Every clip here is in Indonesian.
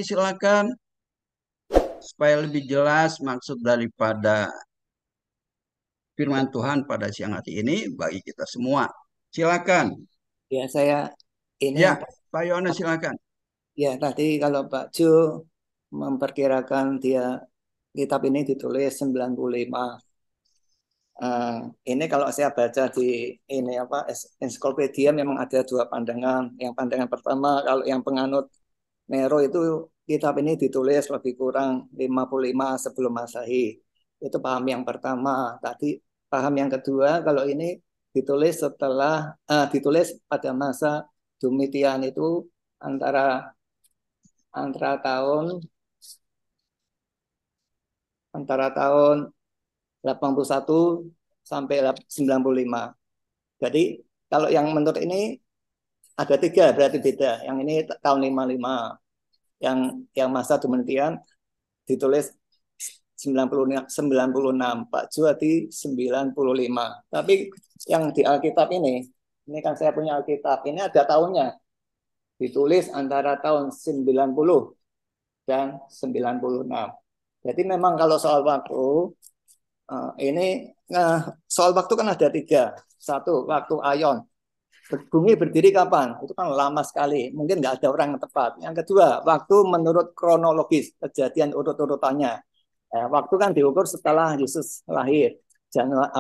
silakan supaya lebih jelas maksud daripada firman Tuhan pada siang hari ini bagi kita semua. Silakan. Ya, saya ini Ya, apa, Pak Yohanes silakan. ya tadi kalau Pak Jo memperkirakan dia kitab ini ditulis 95. Eh, ini kalau saya baca di ini apa ensiklopedia memang ada dua pandangan. Yang pandangan pertama kalau yang penganut Nero itu kitab ini ditulis lebih kurang 55 sebelum Masehi. Itu paham yang pertama. Tadi paham yang kedua kalau ini ditulis pada masa Domitian itu antara antara tahun antara tahun 81 sampai 95. Jadi kalau yang menurut ini ada tiga berarti beda. Yang ini tahun 55, yang masa Domitian ditulis 96, Pak Juwadi 95. Tapi yang di Alkitab ini kan saya punya Alkitab, ini ada tahunnya. Ditulis antara tahun 90 dan 96. Jadi memang kalau soal waktu, soal waktu kan ada tiga. Satu, waktu Aion. Bumi berdiri kapan? Itu kan lama sekali. Mungkin nggak ada orang yang tepat. Yang kedua, waktu menurut kronologis, kejadian urut-urutannya. Waktu kan diukur setelah Yesus lahir. Januari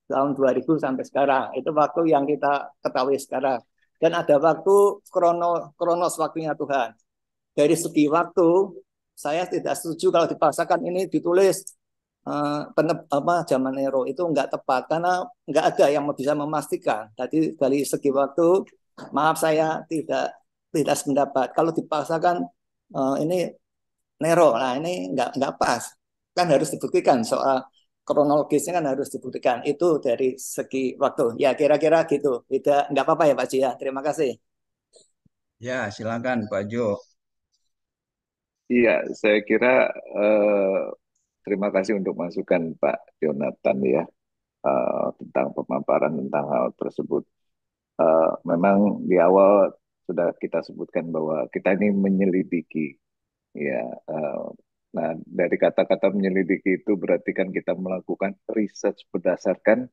tahun 2000 sampai sekarang. Itu waktu yang kita ketahui sekarang. Dan ada waktu kronos waktunya Tuhan. Dari segi waktu, saya tidak setuju kalau dipaksakan ini ditulis zaman Nero itu nggak tepat karena nggak ada yang bisa memastikan. Tadi dari segi waktu, maaf saya tidak sependapat. Kalau dipaksakan ini Nero, nah ini nggak pas. Kan harus dibuktikan soal kronologisnya kan harus dibuktikan. Itu dari segi waktu. Ya kira-kira gitu. Tidak nggak apa-apa ya Pak Ji ya. Terima kasih. Ya, silakan Pak Jo. Iya, saya kira eh, terima kasih untuk masukan Pak Jonathan ya tentang pemaparan tentang hal tersebut. Memang di awal sudah kita sebutkan bahwa kita ini menyelidiki, ya. eh, nah, dari kata-kata menyelidiki itu berarti kan kita melakukan research berdasarkan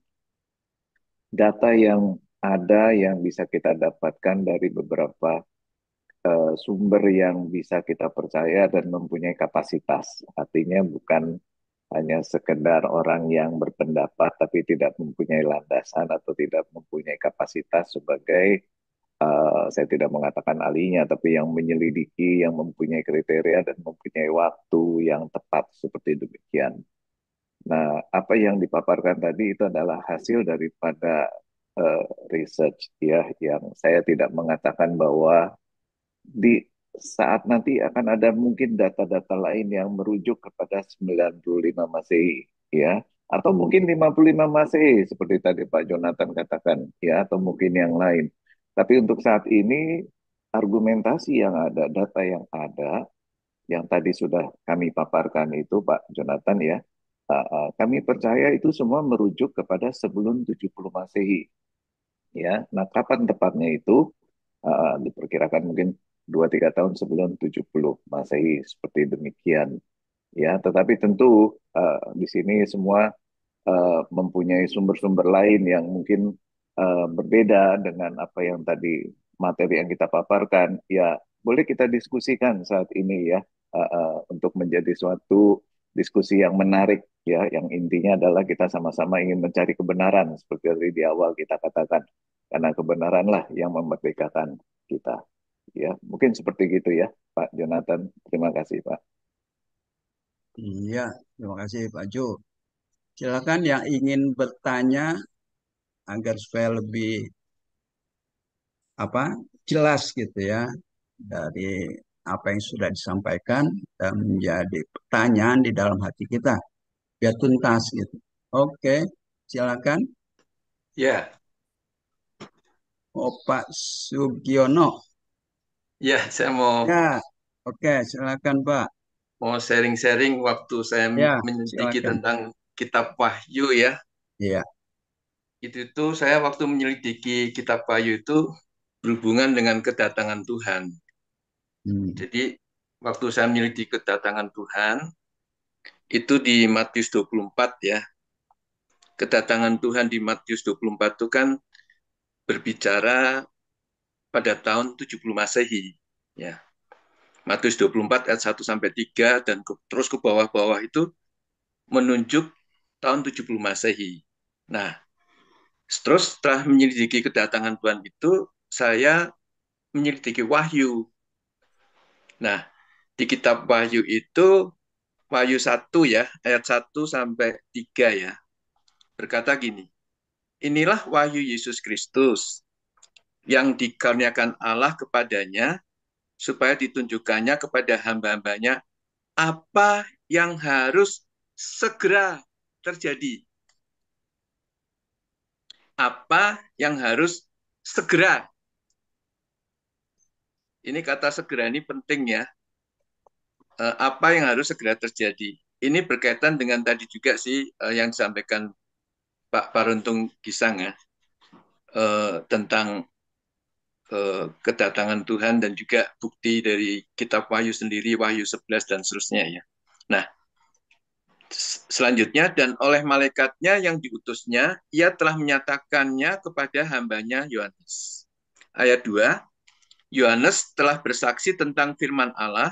data yang ada yang bisa kita dapatkan dari beberapa sumber yang bisa kita percaya dan mempunyai kapasitas. Artinya bukan hanya sekedar orang yang berpendapat tapi tidak mempunyai landasan atau tidak mempunyai kapasitas sebagai saya tidak mengatakan ahlinya tapi yang menyelidiki, yang mempunyai kriteria dan mempunyai waktu yang tepat seperti demikian. Nah, apa yang dipaparkan tadi itu adalah hasil daripada uh, research ya, yang saya tidak mengatakan bahwa di saat nanti akan ada mungkin data-data lain yang merujuk kepada 95 Masehi, ya, atau mungkin 55 Masehi seperti tadi Pak Jonathan katakan, ya, atau mungkin yang lain. Tapi untuk saat ini argumentasi yang ada, data yang ada, yang tadi sudah kami paparkan itu Pak Jonathan ya, kami percaya itu semua merujuk kepada sebelum 70 Masehi, ya. Nah, kapan tepatnya itu? Diperkirakan mungkin 2-3 tahun sebelum 70 Masehi seperti demikian, ya. Tetapi tentu di sini semua mempunyai sumber-sumber lain yang mungkin berbeda dengan apa yang tadi materi yang kita paparkan, ya. Boleh kita diskusikan saat ini ya, untuk menjadi suatu diskusi yang menarik ya, yang intinya adalah kita sama-sama ingin mencari kebenaran seperti tadi di awal kita katakan, karena kebenaranlah yang memerdekakan kita. Ya, mungkin seperti gitu ya, Pak Jonathan. Terima kasih, Pak. Iya, terima kasih Pak Jo. Silakan yang ingin bertanya agar supaya lebih apa jelas gitu ya dari apa yang sudah disampaikan dan menjadi pertanyaan di dalam hati kita biar tuntas gitu. Oke, silakan. Ya, Oh, Pak Sugiono. ya, saya mau Ya, oke, silakan Pak. mau sharing-sharing waktu saya Ya, menyelidiki silakan. tentang Kitab Wahyu ya. Iya. Itu saya waktu menyelidiki Kitab Wahyu itu berhubungan dengan kedatangan Tuhan. Hmm. Jadi waktu saya menyelidiki kedatangan Tuhan, itu di Matius 24 ya. Kedatangan Tuhan di Matius 24 itu kan berbicara pada tahun 70 Masehi. Ya. Matius 24 ayat 1 sampai 3 dan terus ke bawah-bawah itu menunjuk tahun 70 Masehi. Nah, terus setelah menyelidiki kedatangan Tuhan itu, saya menyelidiki Wahyu. Nah, di kitab Wahyu itu, Wahyu 1 ya, ayat 1 sampai 3 ya, berkata gini, inilah Wahyu Yesus Kristus yang dikaruniakan Allah kepadanya, supaya ditunjukkannya kepada hamba-hambanya apa yang harus segera terjadi. Apa yang harus segera. Ini kata segera ini penting ya. Apa yang harus segera terjadi. Ini berkaitan dengan tadi juga sih yang disampaikan Pak Paruntung Gisang ya. Tentang kedatangan Tuhan dan juga bukti dari kitab Wahyu sendiri, Wahyu 11 dan seterusnya ya. Nah, selanjutnya, dan oleh malaikatnya yang diutusnya, ia telah menyatakannya kepada hambanya Yohanes. Ayat 2, Yohanes telah bersaksi tentang firman Allah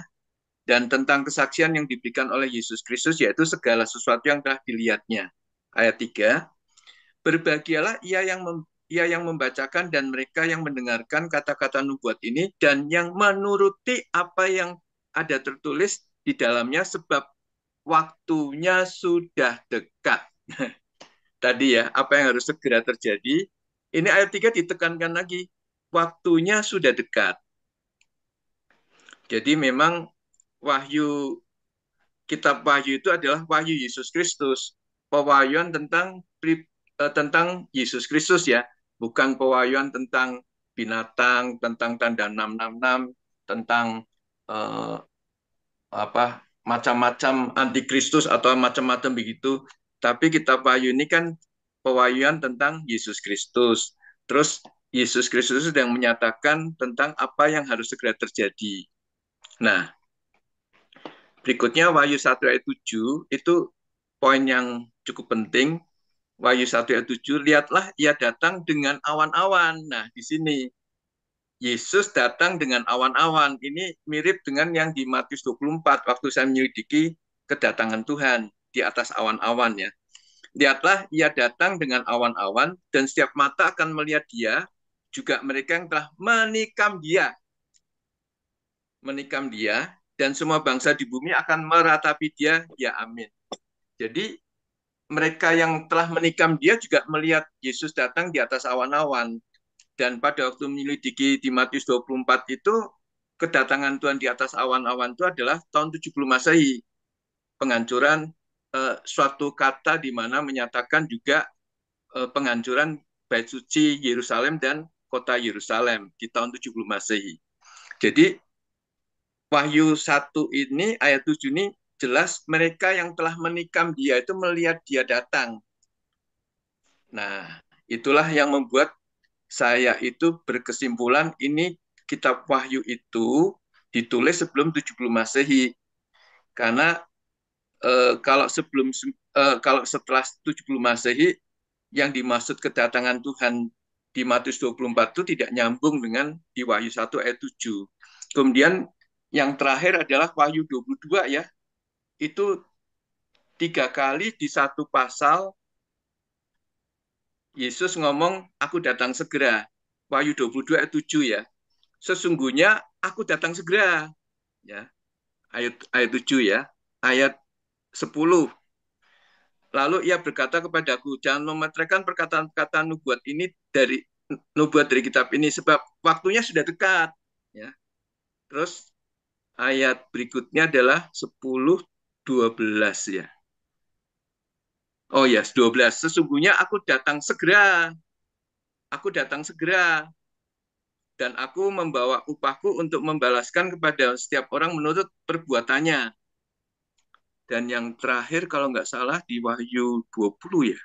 dan tentang kesaksian yang diberikan oleh Yesus Kristus, yaitu segala sesuatu yang telah dilihatnya. Ayat 3, berbahagialah ia yang membacakan dan mereka yang mendengarkan kata-kata nubuat ini dan yang menuruti apa yang ada tertulis di dalamnya, sebab waktunya sudah dekat. Tadi ya, apa yang harus segera terjadi. Ini ayat 3 ditekankan lagi, waktunya sudah dekat. Jadi memang Wahyu, kitab Wahyu itu adalah Wahyu Yesus Kristus. Pewahyuan tentang Yesus Kristus ya, bukan pewahyuan tentang binatang, tentang tanda 666, tentang macam-macam antikristus atau macam-macam begitu. Tapi kitab Wahyu ini kan pewahyuan tentang Yesus Kristus. Terus Yesus Kristus sedang menyatakan tentang apa yang harus segera terjadi. Nah, berikutnya Wahyu 1 ayat 7 itu poin yang cukup penting. Wahyu 1 ayat 7, lihatlah ia datang dengan awan-awan. Nah, di sini Yesus datang dengan awan-awan. Ini mirip dengan yang di Matius 24 waktu saya menyelidiki kedatangan Tuhan di atas awan-awan ya. Lihatlah ia datang dengan awan-awan dan setiap mata akan melihat dia, juga mereka yang telah menikam dia. Menikam dia dan semua bangsa di bumi akan meratapi dia, ya amin. Jadi mereka yang telah menikam dia juga melihat Yesus datang di atas awan-awan. Dan pada waktu menyelidiki di Matius 24 itu, kedatangan Tuhan di atas awan-awan itu adalah tahun 70 Masehi. Penghancuran suatu kata di mana menyatakan juga penghancuran Bait Suci Yerusalem dan kota Yerusalem di tahun 70 Masehi. Jadi Wahyu 1 ini, ayat 7 ini jelas mereka yang telah menikam dia itu melihat dia datang. Nah, itulah yang membuat saya itu berkesimpulan ini kitab Wahyu itu ditulis sebelum 70 Masehi. Karena kalau setelah 70 Masehi yang dimaksud kedatangan Tuhan di Matius 24 itu tidak nyambung dengan di Wahyu 1 ayat 7. Kemudian yang terakhir adalah Wahyu 22 ya. Itu 3 kali di satu pasal Yesus ngomong, aku datang segera. Wahyu 22 ayat 7 ya. Sesungguhnya aku datang segera. Ya. Ayat 7 ya. Ayat 10. Lalu ia berkata kepadaku, jangan memeteraikan perkataan-perkataan nubuat dari kitab ini, sebab waktunya sudah dekat. Ya. Terus ayat berikutnya adalah 10, 12 ya. Oh ya, 12. Sesungguhnya aku datang segera. Aku datang segera. Dan aku membawa upahku untuk membalaskan kepada setiap orang menurut perbuatannya. Dan yang terakhir kalau nggak salah di Wahyu 20 ya.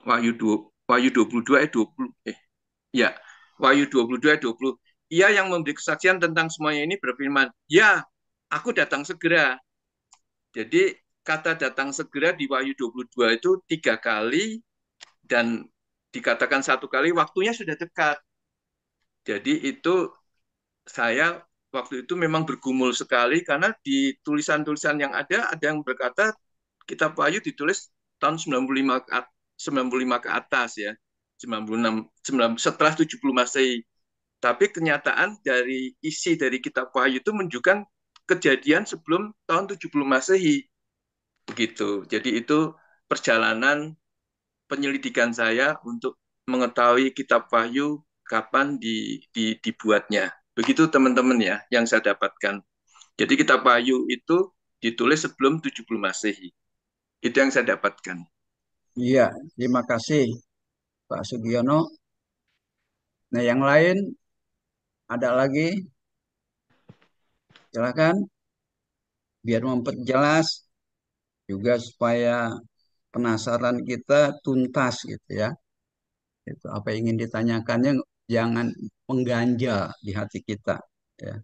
Wahyu 22 ayat 20. Ya, Wahyu 22 ayat 20. ia yang memberi kesaksian tentang semuanya ini berfirman, ya, aku datang segera. Jadi kata datang segera di Wahyu 22 itu 3 kali, dan dikatakan 1 kali waktunya sudah dekat. Jadi itu saya waktu itu memang bergumul sekali, karena di tulisan-tulisan yang ada yang berkata kitab Wahyu ditulis tahun 95 ke atas ya. 96 setelah 70 Masehi. Tapi kenyataan dari isi dari kitab Wahyu itu menunjukkan kejadian sebelum tahun 70 Masehi. Begitu. Jadi itu perjalanan penyelidikan saya untuk mengetahui kitab Wahyu kapan dibuatnya. Begitu teman-teman ya yang saya dapatkan. Jadi kitab Wahyu itu ditulis sebelum 70 Masehi. Itu yang saya dapatkan. Iya, terima kasih Pak Sugiono. Nah, yang lain ada lagi? Silakan, biar memperjelas juga supaya penasaran kita tuntas gitu ya. Itu apa yang ingin ditanyakannya jangan mengganjal di hati kita ya.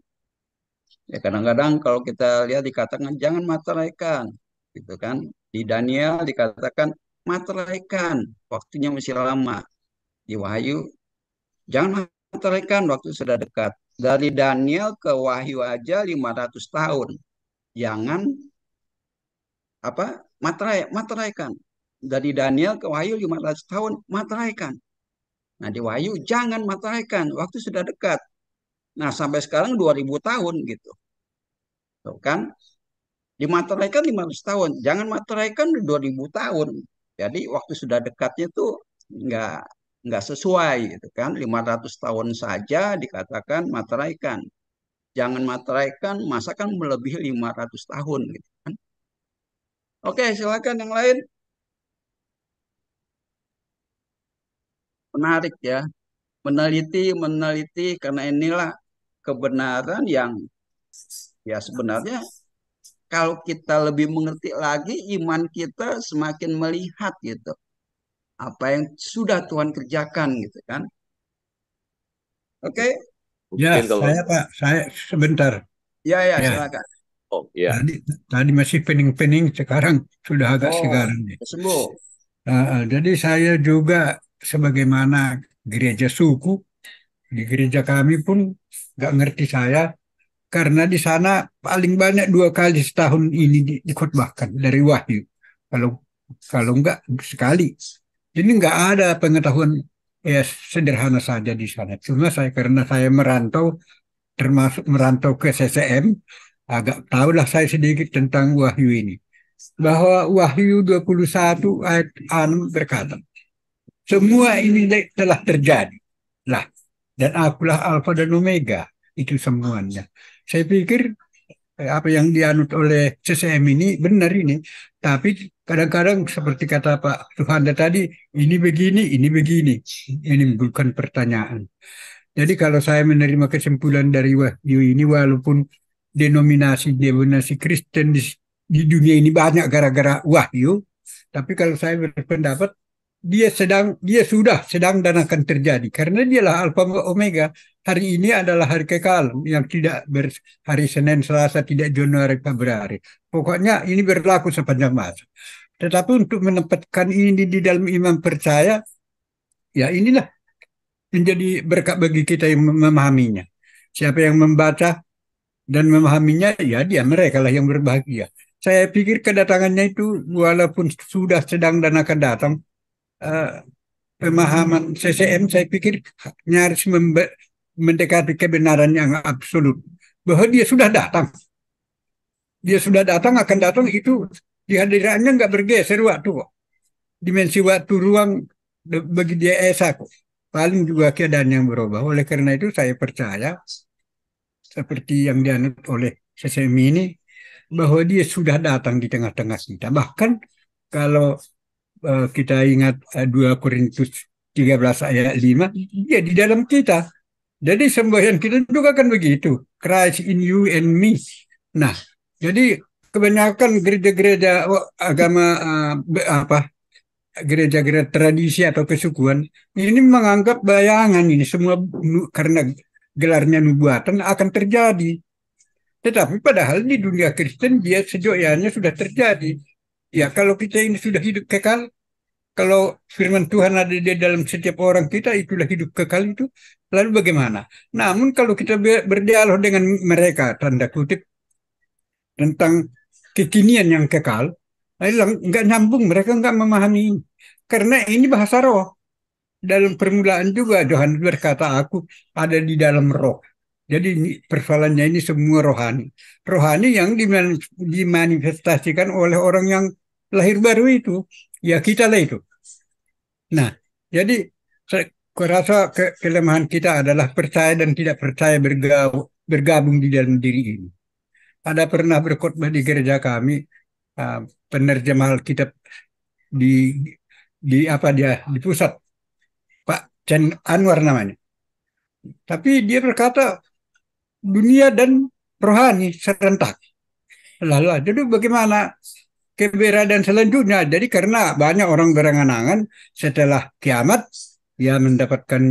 Ya kadang-kadang kalau kita lihat dikatakan jangan materaikan gitu kan. Di Daniel dikatakan materaikan, waktunya masih lama. Di Wahyu jangan materaikan, waktu sudah dekat. Dari Daniel ke Wahyu aja 500 tahun. Jangan materaikan. Dari Daniel ke Wahyu 500 tahun materaikan. Nah, di Wahyu jangan materaikan, waktu sudah dekat. Nah, sampai sekarang 2000 tahun gitu. Tuh kan? Dimateraikan 500 tahun, jangan materaikan 2000 tahun. Jadi waktu sudah dekatnya tuh nggak nggak sesuai gitu kan. 500 tahun saja dikatakan materaikan. Jangan materaikan, masa kan melebihi 500 tahun gitu kan. Oke, silakan yang lain. Menarik ya. Meneliti karena inilah kebenaran yang ya sebenarnya kalau kita lebih mengerti lagi, iman kita semakin melihat gitu apa yang sudah Tuhan kerjakan gitu kan. Oke. Ya, Mungkin kalau saya sebentar. Ya ya Ya, silakan. ya. tadi masih pening-pening, sekarang sudah agak Oh, segar nih. sembuh. Jadi saya juga sebagaimana gereja suku, di gereja kami pun nggak ngerti saya, karena di sana paling banyak 2 kali setahun ini dikhotbahkan dari Wahyu. Kalau kalau enggak sekali. Jadi nggak ada pengetahuan, ya sederhana saja di sana. Cuma karena saya merantau, termasuk merantau ke CCM, agak tahulah saya sedikit tentang Wahyu ini. Bahwa Wahyu 21 ayat 6 berkata, semua ini telah terjadi. Lah, dan akulah Alfa dan Omega. Itu semuanya. Saya pikir apa yang dianut oleh CCM ini benar ini. Tapi kadang-kadang seperti kata Pak Suhanda tadi, ini begini, ini begini. Ini bukan pertanyaan. Jadi kalau saya menerima kesimpulan dari Wahyu ini, walaupun denominasi Kristen di dunia ini banyak gara-gara Wahyu, tapi kalau saya berpendapat dia sudah sedang dan akan terjadi karena dialah Alfa Omega. Hari ini adalah hari kekal yang tidak hari Senin, Selasa, tidak Januari, Februari. Pokoknya ini berlaku sepanjang masa. Tetapi untuk menempatkan ini di dalam iman percaya, ya inilah menjadi berkat bagi kita yang memahaminya. Siapa yang membaca dan memahaminya, ya mereka lah yang berbahagia. Saya pikir kedatangannya itu walaupun sudah sedang dan akan datang, pemahaman CCM saya pikir nyaris mendekati kebenaran yang absolut. Bahwa dia sudah datang. Dia sudah datang, akan datang, itu dihadirannya nggak bergeser waktu kok. Dimensi waktu ruang bagi dia esa kok. Paling juga keadaan yang berubah. Oleh karena itu saya percaya seperti yang dianut oleh CCM ini, bahwa dia sudah datang di tengah-tengah kita. Bahkan kalau kita ingat 2 Korintus 13 ayat 5, dia di dalam kita. Jadi semboyan kita juga kan begitu. Christ in you and me. Nah, jadi kebanyakan gereja-gereja agama gereja-gereja tradisi atau kesukuan ini menganggap bayangan ini semua karena gelarnya nubuatan akan terjadi. Tetapi padahal di dunia Kristen dia sejoyanya sudah terjadi. Ya kalau kita ini sudah hidup kekal, kalau firman Tuhan ada di dalam setiap orang kita, itulah hidup kekal itu. Lalu bagaimana? Namun kalau kita berdialog dengan mereka, tanda kutip, tentang kekinian yang kekal, nggak nyambung, mereka nggak memahami. Karena ini bahasa roh. Dalam permulaan juga Yohanes berkata, aku ada di dalam roh. Jadi persoalannya ini semua rohani. Rohani yang dimanifestasikan oleh orang yang lahir baru itu. Ya kita lah itu. Nah, jadi saya rasa kelemahan kita adalah percaya dan tidak percaya bergabung di dalam diri ini. Ada pernah berkhotbah di gereja kami, penerjemah Alkitab di apa dia di pusat, Pak Chen Anwar namanya. Tapi dia berkata dunia dan rohani serentak. Lalu jadi bagaimana keberadaan selanjutnya? Jadi karena banyak orang berangan-angan setelah kiamat ya mendapatkan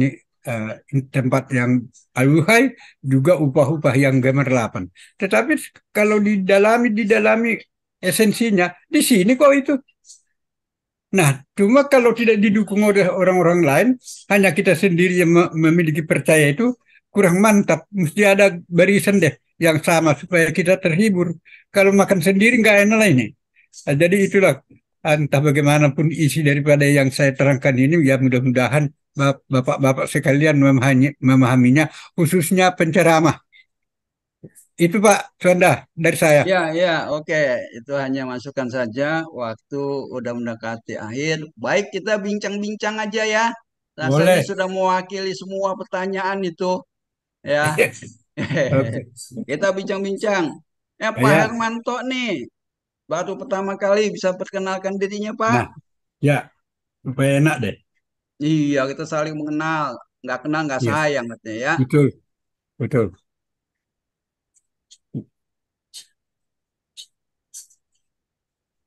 tempat yang aluhai, juga upah-upah yang gemerlapan. Tetapi kalau didalami esensinya di sini kok itu. Nah, cuma kalau tidak didukung oleh orang-orang lain, hanya kita sendiri yang memiliki percaya itu kurang mantap. Mesti ada barisan deh yang sama supaya kita terhibur. Kalau makan sendiri nggak enak lah ini. Nah, jadi itulah entah bagaimanapun isi daripada yang saya terangkan ini, ya mudah-mudahan bapak-bapak sekalian memahaminya, khususnya penceramah. Itu Pak Sonda dari saya. Ya, oke. Itu hanya masukan saja. Waktu udah mendekati akhir. Baik, kita bincang-bincang aja ya. Rasanya Boleh. sudah mewakili semua pertanyaan itu. Ya, Oke. kita bincang-bincang. Pak Ya. Hermanto nih, baru pertama kali bisa perkenalkan dirinya, Nah, Pak. ya, supaya enak deh. Iya, kita saling mengenal. Nggak kenal, nggak Iya, sayang katanya ya. betul, betul.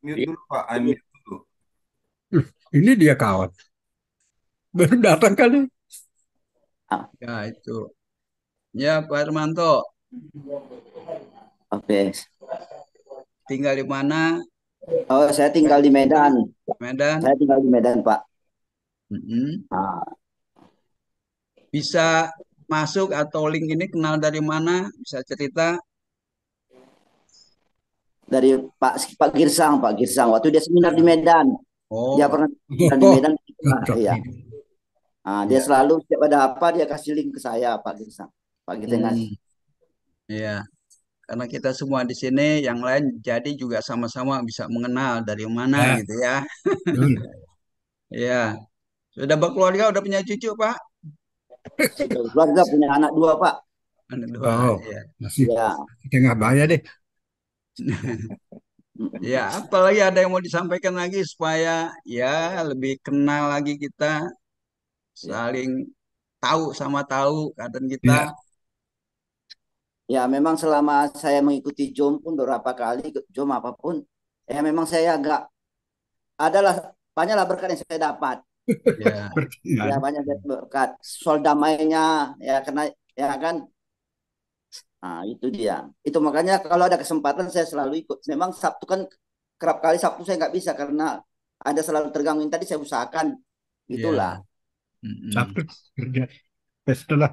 Mute dulu Pak, unmute dulu. Ini dia kawan. Baru datang kali. Ya, itu. Ya, Pak Hermanto, Oke. tinggal di mana? Oh, saya tinggal di Medan. Medan. Saya tinggal di Medan, Pak. Mm-mm. Nah, Bisa masuk atau link ini kenal dari mana? Bisa cerita? dari Pak Girsang, Pak Girsang. Waktu dia seminar di Medan, dia Oh, pernah seminar di Medan. Iya. Nah, dia ya. selalu setiap ada apa dia kasih link ke saya, Pak Girsang. Pak Girsang. Iya. Karena kita semua di sini, yang lain jadi juga sama-sama bisa mengenal dari mana Ya, gitu ya. betul. Iya. Sudah berkeluarga, udah punya cucu, Pak? Sudah keluarga, punya anak 2, Pak. Anak dua, Oh, ya. masih Ya. tengah bahaya deh. Ya, apalagi ada yang mau disampaikan lagi supaya ya lebih kenal lagi kita, saling tahu sama tahu keadaan kita. Ya, Ya, memang selama saya mengikuti JOM pun beberapa kali, JOM apapun, ya memang saya agak adalah banyaklah berkat yang saya dapat. Ya, Ya, banyak berkat. Soal damainya, ya karena ya kan. Nah, itu dia. Itu makanya kalau ada kesempatan saya selalu ikut. Memang Sabtu kan kerap kali Sabtu saya nggak bisa karena ada selalu terganggu. Tadi saya usahakan itulah. Sabtu kerja setelah.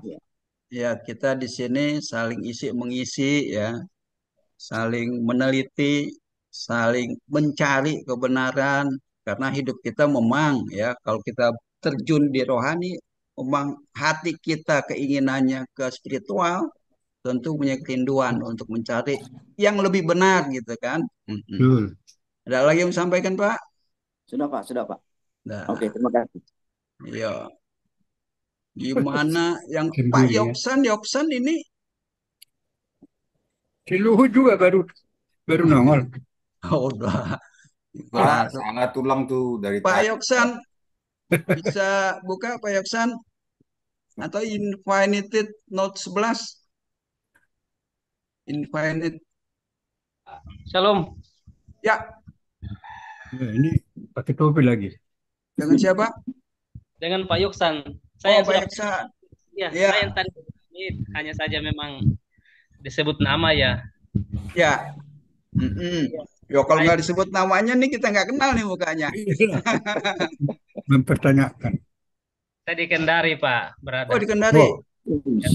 Ya, kita di sini saling isi mengisi ya, saling meneliti, saling mencari kebenaran karena hidup kita memang ya kalau kita terjun di rohani, memang hati kita keinginannya ke spiritual tentu punya kerinduan untuk mencari yang lebih benar gitu kan. Betul. Ada lagi yang sampaikan Pak? Sudah Pak, sudah Pak. Nah, Oke, terima kasih. iya. Gimana yang Pak Sendiri ya. Yoksan ini? Si Luhut juga baru nongol. Oh, udah. Pak, sangat tulang tuh dari Pak tadi. Yoksan bisa buka Pak Yoksan atau Infinite Note 11? Infinite. Shalom. Ya, Nah, ini pakai topi lagi. dengan siapa? Dengan Pak Yoksan. Oh, Saya Pak sudah Yoksan. ya, Ya. saya yang tadi Ini hanya saja memang disebut nama ya. Ya. Yo, kalau nggak disebut namanya nih kita nggak kenal nih mukanya. Iya. Mempertanyakan. Saya di Kendari, Pak, Oh, brother. di Kendari. Oh, Ya.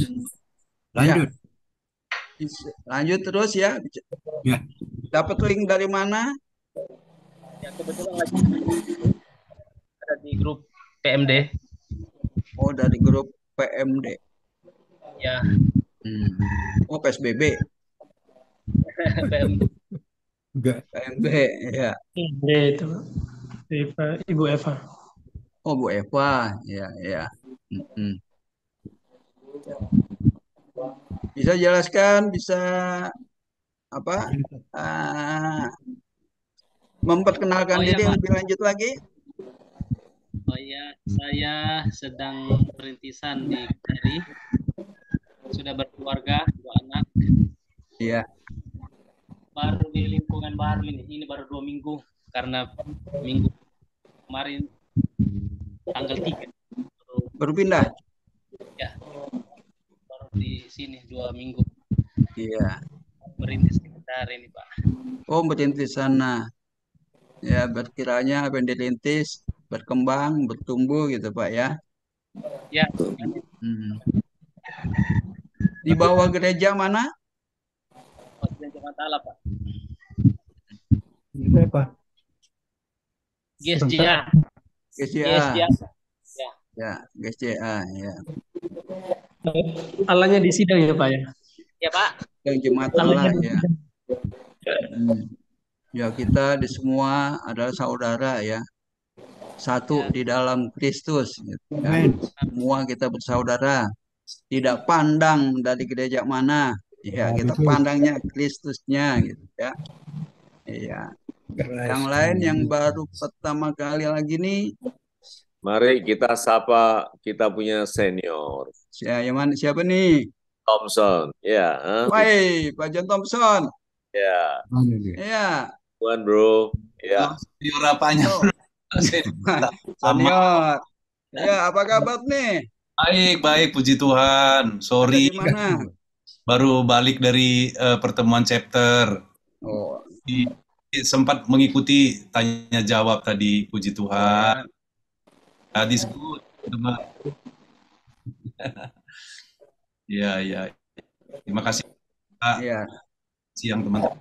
lanjut. Lanjut terus ya. Ya. Dapat link dari mana? Ya, kebetulan lagi ada di grup PMD. Oh, dari grup PMD. Ya, Oh, PSBB. PMD. Enggak. PMB, ya. Itu Ibu Eva. Oh, Bu Eva, ya, ya. Bisa jelaskan, bisa apa? Memperkenalkan Oh iya, diri Pak. lebih lanjut lagi. Oh iya, saya sedang perintisan di Kendari. Sudah berkeluarga, 2 anak. Iya. Baru di lingkungan baru ini. Ini baru 2 minggu. Karena minggu kemarin tanggal 3. Baru pindah? Ya. Baru di sini 2 minggu. Iya. Merintis di Kendari ini, Pak. Oh, berintis sana. Ya, berkiranya apa yang dirintis berkembang, bertumbuh gitu Pak ya. Ya. Di bawah gereja mana? Masjid Jamatala, Pak. Ini apa? GSJA. GSJA. Ya. Ya, GSJA ya. Alanya di sidang ya Pak ya? Ya, Pak. Yang Jamatala ya. Ya, kita di semua adalah saudara ya. Satu di dalam Kristus gitu, ya. Semua kita bersaudara. Tidak pandang dari gereja mana. Ya, kita pandangnya Kristusnya gitu ya. Iya. Yang lain yang baru pertama kali lagi nih. Mari kita sapa kita punya senior. Siapa nih? Thompson, ya. Woi, Pak John Thompson. Ya. Iya. Tuan bro, ya. Senior apanya? Senior. Ya, apa kabar nih? Baik, puji Tuhan. Sorry, Gimana? baru balik dari pertemuan chapter. Oh. Sempat mengikuti tanya jawab tadi, puji Tuhan. Tadi sebut, ya. Terima kasih Pak. Ya. Siang teman-teman.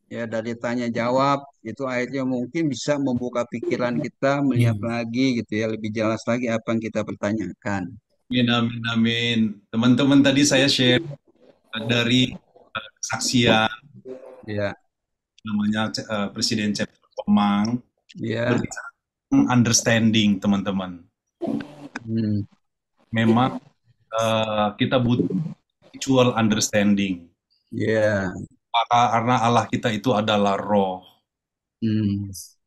Ya, dari tanya jawab itu akhirnya mungkin bisa membuka pikiran kita melihat lagi gitu ya, lebih jelas lagi apa yang kita pertanyakan. Amin. Teman-teman tadi saya share dari kesaksian ya. Namanya Presiden Chapter Komang. Ya. Understanding teman-teman. Memang kita butuh spiritual understanding. Ya. Karena Allah kita itu adalah roh.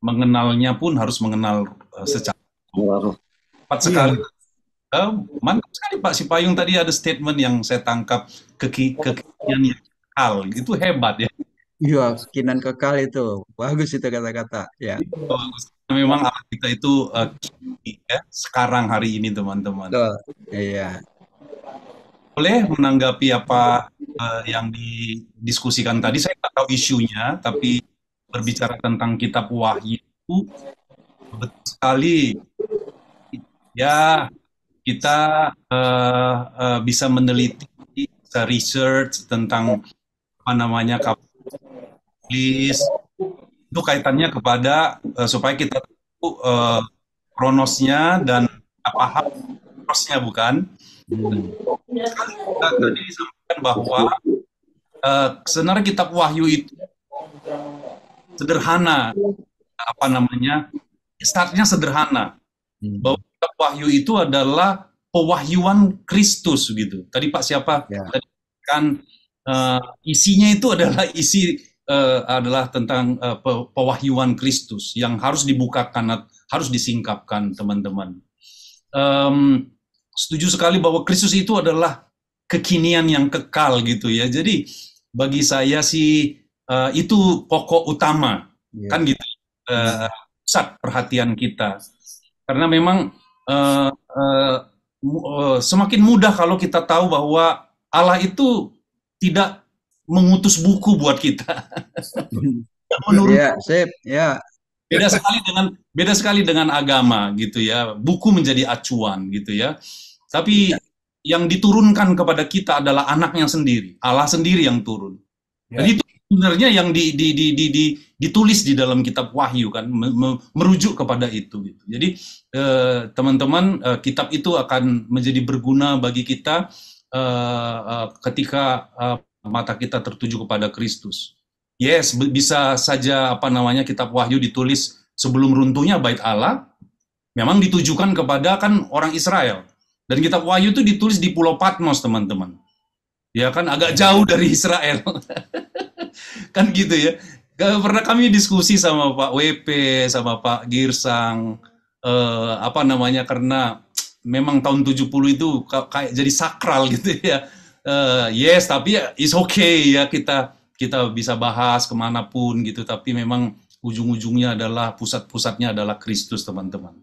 Mengenalnya pun harus mengenal secara tepat sekali. Mantap sekali Pak Sipayung tadi ada statement yang saya tangkap kekikian yang kekal. Itu hebat ya. Iya, kekinan kekal itu. Bagus itu kata-kata. Ya. Bagus. Memang Allah kita itu ya, sekarang hari ini teman-teman. Iya. Boleh menanggapi apa yang didiskusikan tadi? Saya tak tahu isunya, tapi berbicara tentang kitab Wahyu betul sekali. Ya, kita bisa meneliti, bisa research tentang apa namanya kapitalisme. Itu kaitannya kepada supaya kita tahu kronosnya dan apa kronosnya bukan. Tadi disampaikan bahwa sebenarnya kitab Wahyu itu sederhana, apa namanya, startnya sederhana, bahwa kitab Wahyu itu adalah pewahyuan Kristus gitu. Tadi Pak siapa? Tadi kan isinya itu adalah adalah tentang pewahyuan Kristus yang harus dibukakan, harus disingkapkan teman-teman. Setuju sekali bahwa Kristus itu adalah kekinian yang kekal gitu ya. Jadi bagi saya sih itu pokok utama, kan gitu, pusat perhatian kita. Karena memang semakin mudah kalau kita tahu bahwa Allah itu tidak mengutus buku buat kita. Menurut Ya, sip, ya. beda sekali dengan agama gitu ya. Buku menjadi acuan gitu ya. Tapi yang diturunkan kepada kita adalah anaknya sendiri, Allah sendiri yang turun. Dan itu sebenarnya yang ditulis di dalam kitab Wahyu kan, merujuk kepada itu gitu. Jadi teman-teman, kitab itu akan menjadi berguna bagi kita ketika mata kita tertuju kepada Kristus. Yes, bisa saja kitab Wahyu ditulis sebelum runtuhnya bait Allah, memang ditujukan kepada kan orang Israel. Dan kitab Wahyu itu ditulis di Pulau Patmos, teman-teman. Ya kan agak jauh dari Israel. Kan gitu ya. Pernah kami diskusi sama Pak WP, sama Pak Girsang, karena memang tahun 70 itu kayak jadi sakral gitu ya. Yes, tapi ya it's okay ya, kita bisa bahas kemanapun gitu, tapi memang ujung-ujungnya adalah pusatnya adalah Kristus, teman-teman.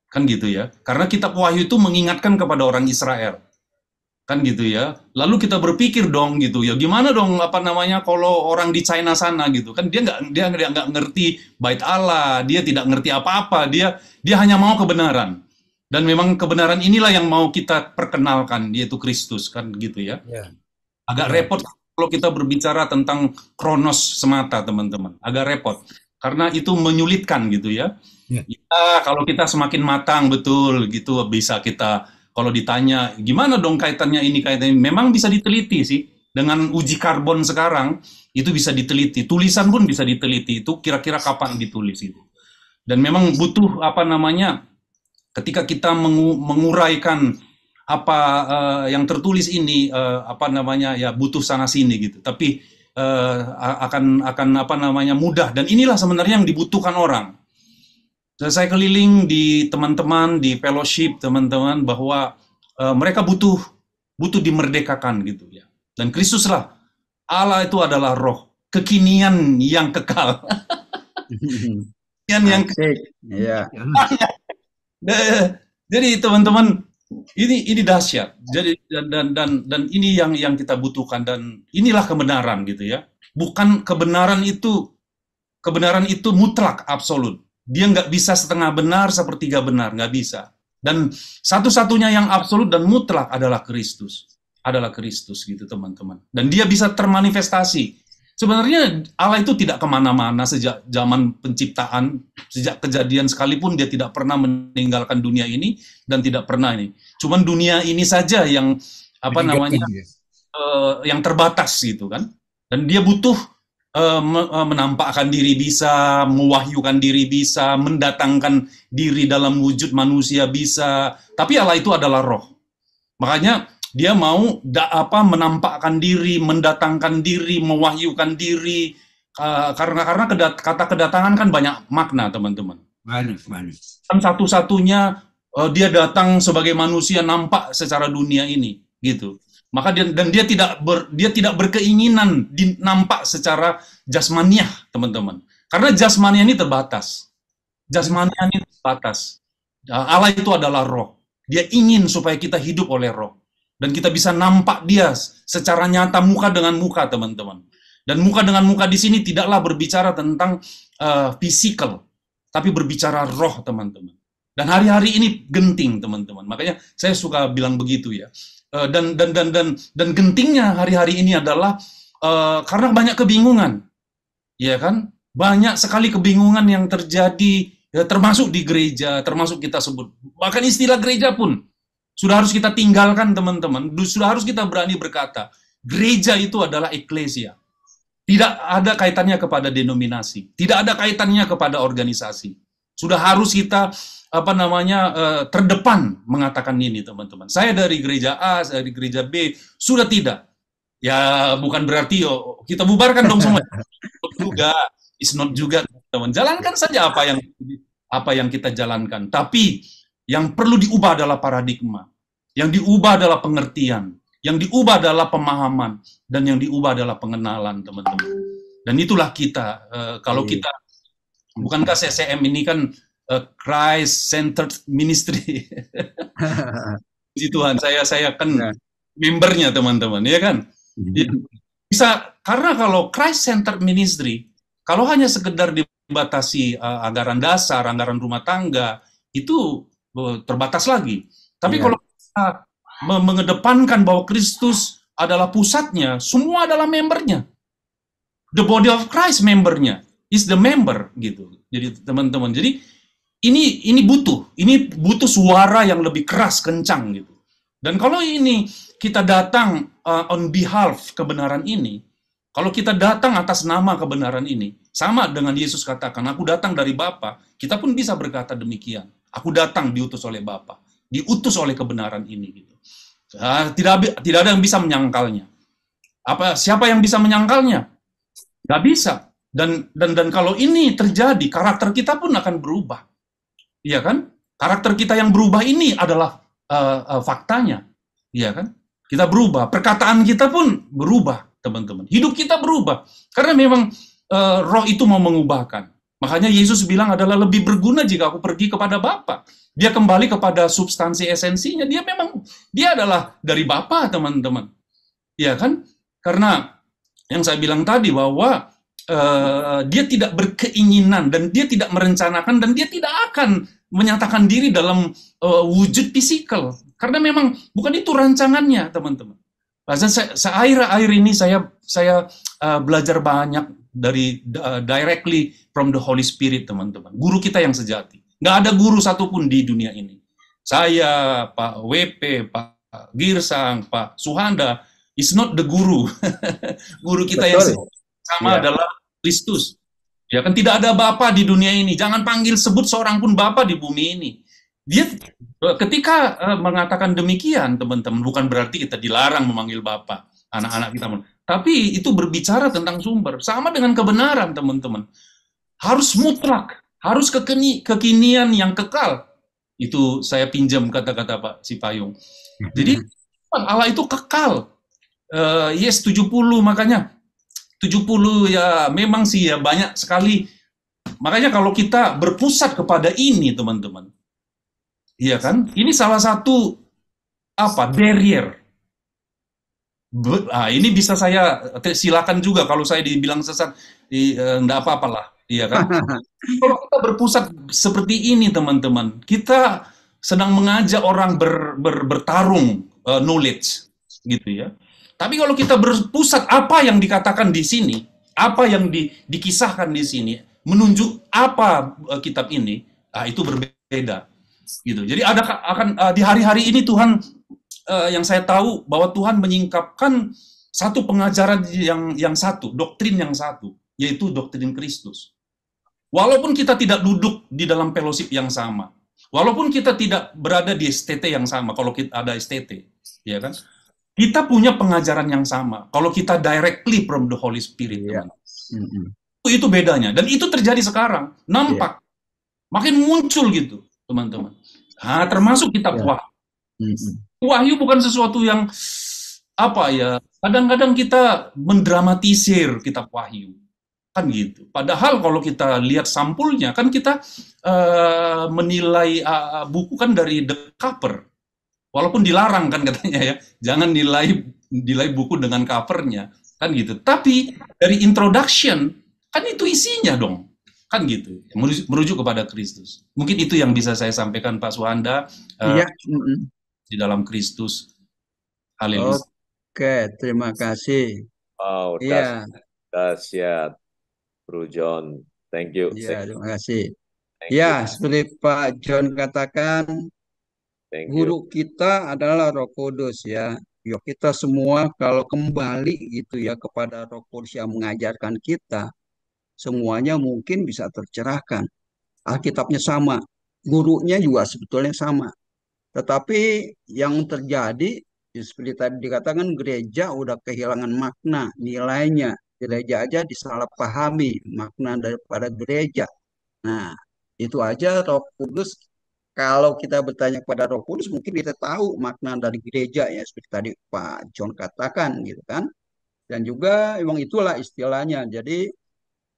Kan gitu ya. Karena kitab Wahyu itu mengingatkan kepada orang Israel. Kan gitu ya. Lalu kita berpikir dong gitu ya, gimana dong kalau orang di China sana gitu. Kan dia nggak ngerti bait Allah, dia tidak ngerti apa-apa, dia hanya mau kebenaran. Dan memang kebenaran inilah yang mau kita perkenalkan, yaitu Kristus, kan gitu ya. Agak repot kalau kita berbicara tentang kronos semata, teman-teman. Agak repot. Karena itu menyulitkan gitu ya. Ya, kalau kita semakin matang betul gitu, bisa kita, kalau ditanya gimana dong kaitannya ini, memang bisa diteliti sih. Dengan uji karbon sekarang, itu bisa diteliti. Tulisan pun bisa diteliti, itu kira-kira kapan ditulis itu. Dan memang butuh ketika kita menguraikan yang tertulis ini, ya butuh sana sini gitu. Tapi akan mudah, dan inilah sebenarnya yang dibutuhkan orang. Saya keliling di teman-teman di fellowship, teman-teman, bahwa mereka butuh dimerdekakan gitu ya. Dan Kristuslah, Allah itu adalah roh, kekinian yang kekal. yang ya. Jadi teman-teman, ini dahsyat. Jadi dan ini yang kita butuhkan, dan inilah kebenaran gitu ya. Bukan kebenaran itu mutlak absolut. Dia nggak bisa setengah benar, sepertiga benar, nggak bisa. Dan satu-satunya yang absolut dan mutlak adalah Kristus. Adalah Kristus gitu, teman-teman. Dan dia bisa termanifestasi. Sebenarnya Allah itu tidak kemana-mana sejak zaman penciptaan, sejak kejadian sekalipun dia tidak pernah meninggalkan dunia ini, dan tidak pernah ini. Cuman dunia ini saja yang yang terbatas gitu kan. Dan dia butuh menampakkan diri bisa, mewahyukan diri bisa, mendatangkan diri dalam wujud manusia bisa. Tapi Allah itu adalah roh. Makanya dia mau menampakkan diri, mendatangkan diri, mewahyukan diri. Karena kata kedatangan kan banyak makna, teman-teman. Banyak. Kan satu-satunya dia datang sebagai manusia, nampak secara dunia ini, gitu. Maka dia tidak berkeinginan nampak secara jasmaniah, teman-teman. Karena jasmaniah ini terbatas. Allah itu adalah roh. Dia ingin supaya kita hidup oleh roh. Dan kita bisa nampak dia secara nyata, muka dengan muka, teman-teman. Dan muka dengan muka di sini tidaklah berbicara tentang physical, tapi berbicara roh, teman-teman. Dan hari-hari ini genting, teman-teman. Makanya saya suka bilang begitu ya. Dan gentingnya hari-hari ini adalah karena banyak kebingungan, ya kan? Banyak sekali kebingungan yang terjadi, ya, termasuk di gereja, termasuk kita sebut, bahkan istilah gereja pun sudah harus kita tinggalkan, teman-teman. Sudah harus kita berani berkata, gereja itu adalah eklesia. Tidak ada kaitannya kepada denominasi, tidak ada kaitannya kepada organisasi. Sudah harus kita terdepan mengatakan ini, teman-teman. Saya dari gereja A, saya dari gereja B, sudah tidak. Ya bukan berarti kita bubarkan dong semua. Juga, it's not juga, teman. Jalankan saja apa yang kita jalankan. Tapi yang perlu diubah adalah paradigma. Yang diubah adalah pengertian. Yang diubah adalah pemahaman. Dan yang diubah adalah pengenalan, teman-teman. Dan itulah kita. Kalau kita, bukankah CCM ini kan Christ-centered ministry. Puji Tuhan, saya kan Ya. membernya teman-teman, ya kan? Ya, bisa, karena kalau Christ Centered Ministry, kalau hanya sekedar dibatasi anggaran dasar, anggaran rumah tangga, itu terbatas lagi. Tapi Ya. kalau kita mengedepankan bahwa Kristus adalah pusatnya, semua adalah membernya. The body of Christ membernya, is the member gitu. Jadi teman-teman, jadi ini butuh suara yang lebih keras, kencang gitu. Dan kalau ini kita datang on behalf kebenaran ini, kalau kita datang atas nama kebenaran ini, sama dengan Yesus katakan, aku datang dari Bapa, kita pun bisa berkata demikian. Aku datang diutus oleh Bapa, diutus oleh kebenaran ini gitu. Tidak ada yang bisa menyangkalnya. Siapa yang bisa menyangkalnya? Nggak bisa. Dan kalau ini terjadi, karakter kita pun akan berubah. Iya kan? Karakter kita yang berubah ini adalah faktanya. Iya kan? Kita berubah, perkataan kita pun berubah, teman-teman. Hidup kita berubah. Karena memang roh itu mau mengubahkan. Makanya Yesus bilang adalah lebih berguna jika aku pergi kepada Bapa. Dia kembali kepada substansi esensinya. Dia adalah dari Bapa, teman-teman. Iya kan? Karena yang saya bilang tadi bahwa dia tidak berkeinginan dan dia tidak merencanakan dan dia tidak akan menyatakan diri dalam wujud fisikal karena memang bukan itu rancangannya, teman-teman. Akhir ini saya belajar banyak dari directly from the Holy Spirit, teman-teman. Guru kita yang sejati. Nggak ada guru satupun di dunia ini. Saya, Pak WP, Pak Girsang, Pak Suhanda is not the guru. Guru kita yang sama adalah Kristus. Ya kan, tidak ada Bapa di dunia ini. Jangan sebut seorang pun Bapa di bumi ini. Dia ketika mengatakan demikian, teman-teman, bukan berarti kita dilarang memanggil Bapa anak-anak kita. Tapi itu berbicara tentang sumber. Sama dengan kebenaran, teman-teman. Harus mutlak, harus kekinian yang kekal. Itu saya pinjam kata-kata Pak Sipayung. Jadi Allah itu kekal. Yes, 70, makanya 70 ya memang sih ya banyak sekali. Makanya kalau kita berpusat kepada ini, teman-teman, iya kan? Ini salah satu barrier. Ini bisa saya silakan juga kalau saya dibilang sesat, enggak apa-apalah, iya kan? Kalau kita berpusat seperti ini, teman-teman, kita sedang mengajak orang bertarung knowledge, gitu ya. Tapi kalau kita berpusat apa yang dikatakan di sini, apa yang dikisahkan di sini, menunjuk apa kitab ini, itu berbeda, gitu. Jadi akan di hari-hari ini Tuhan yang saya tahu bahwa Tuhan menyingkapkan satu pengajaran yang satu, doktrin yang satu, yaitu doktrin Kristus. Walaupun kita tidak duduk di dalam fellowship yang sama, walaupun kita tidak berada di STT yang sama, kalau kita ada STT, ya kan? Kita punya pengajaran yang sama. Kalau kita directly from the Holy Spirit, teman. Itu bedanya. Dan itu terjadi sekarang. Nampak. Makin muncul gitu, teman-teman. Termasuk kitab Wahyu. Wahyu bukan sesuatu yang kadang-kadang kita mendramatisir kitab Wahyu. Kan gitu. Padahal kalau kita lihat sampulnya, kan kita menilai buku kan dari the cover. Walaupun dilarang kan katanya ya, jangan nilai buku dengan covernya, kan gitu. Tapi dari introduction, kan itu isinya dong, kan gitu. Merujuk kepada Kristus. Mungkin itu yang bisa saya sampaikan Pak Suhanda di dalam Kristus. Haleluya. Oke, terima kasih. Wow, dahsyat, Bro John. Thank you. Ya, terima kasih. Ya, seperti Pak John katakan, guru kita adalah Roh Kudus ya. Yuk kita semua kalau kembali gitu ya kepada Roh Kudus yang mengajarkan kita, semuanya mungkin bisa tercerahkan. Alkitabnya sama, gurunya juga sebetulnya sama. Tetapi yang terjadi seperti tadi dikatakan, gereja udah kehilangan makna, nilainya. Gereja aja disalahpahami makna daripada gereja. Nah, itu aja Roh Kudus. Kalau kita bertanya kepada Roh Kudus, mungkin kita tahu makna dari gereja ya, seperti tadi Pak John katakan gitu kan. Dan juga memang itulah istilahnya. Jadi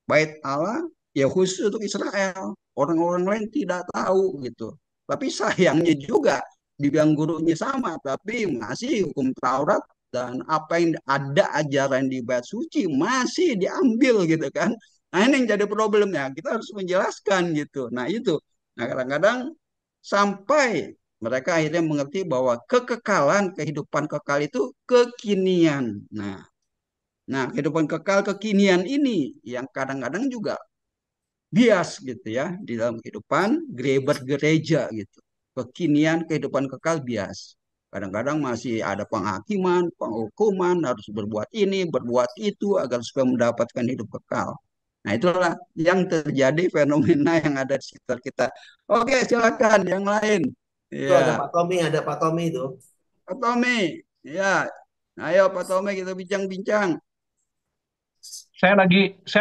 bait Allah ya khusus untuk Israel. Orang-orang lain tidak tahu gitu. Tapi sayangnya juga dibilang gurunya sama, tapi masih hukum Taurat dan apa yang ada ajaran di bait suci masih diambil gitu kan. Nah ini yang jadi problemnya, kita harus menjelaskan gitu. Nah itu, nah kadang-kadang sampai mereka akhirnya mengerti bahwa kekekalan, kehidupan kekal itu kekinian. Nah, kehidupan kekal kekinian ini yang kadang-kadang juga bias gitu ya di dalam kehidupan bergereja gitu. Kekinian kehidupan kekal bias. Kadang-kadang masih ada penghakiman, penghukuman, harus berbuat ini, berbuat itu agar supaya mendapatkan hidup kekal. Nah, itulah yang terjadi fenomena yang ada di sekitar kita. Oke, silakan yang lain. Itu ada Ya, Pak Tommy itu. Pak Tommy. Ya, ayo Pak Tommy kita bincang-bincang. Saya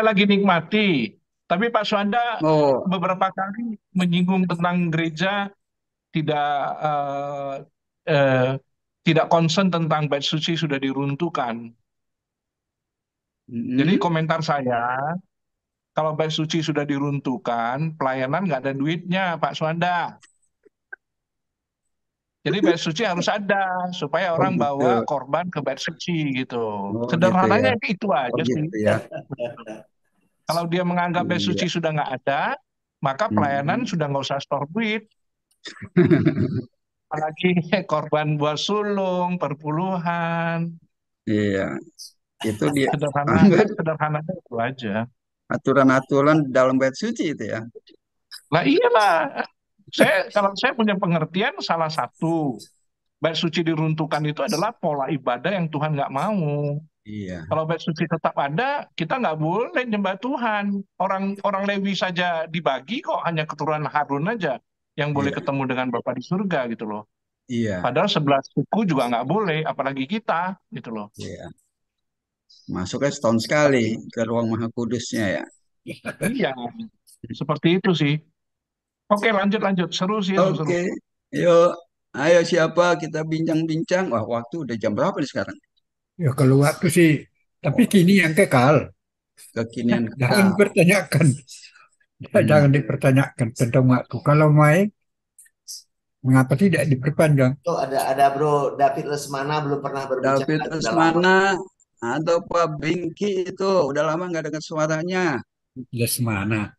lagi nikmati, tapi Pak Suanda beberapa kali menyinggung tentang gereja tidak tidak concern tentang bait suci sudah diruntuhkan. Jadi komentar saya, kalau bait suci sudah diruntuhkan, pelayanan nggak ada duitnya, Pak Suanda. Jadi bait suci harus ada supaya orang bawa korban ke bait suci gitu. Sederhananya itu aja sih. Kalau dia menganggap bait suci sudah nggak ada, maka pelayanan sudah nggak usah store duit. Apalagi korban buat sulung, perpuluhan. Iya, itu dia. Sederhananya itu aja. Aturan-aturan dalam bait suci itu ya. Lah iyalah. Kalau saya punya pengertian, salah satu bait suci diruntuhkan itu adalah pola ibadah yang Tuhan nggak mau. Iya. Kalau bait suci tetap ada, kita nggak boleh nyembah Tuhan. Orang Lewi saja dibagi kok, hanya keturunan Harun aja yang boleh ketemu dengan Bapa di surga gitu loh. Iya. Padahal 11 suku juga nggak boleh, apalagi kita gitu loh. Iya. Masuknya setahun sekali ke ruang Maha Kudusnya ya. Iya, seperti itu sih. Oke, lanjut. Seru sih. Oke, yuk. Ayo siapa kita bincang-bincang. Wah, waktu udah jam berapa nih sekarang? Ya kalau waktu sih, tapi kini yang kekal. Kekinian kekal. Jangan dipertanyakan. Jangan dipertanyakan tentang waktu. Kalau main, mengapa tidak diperpanjang? Tuh ada Bro David Lesmana belum pernah berbicara. David Lesmana atau Pak Bingki itu udah lama nggak dengar suaranya. Lesmana.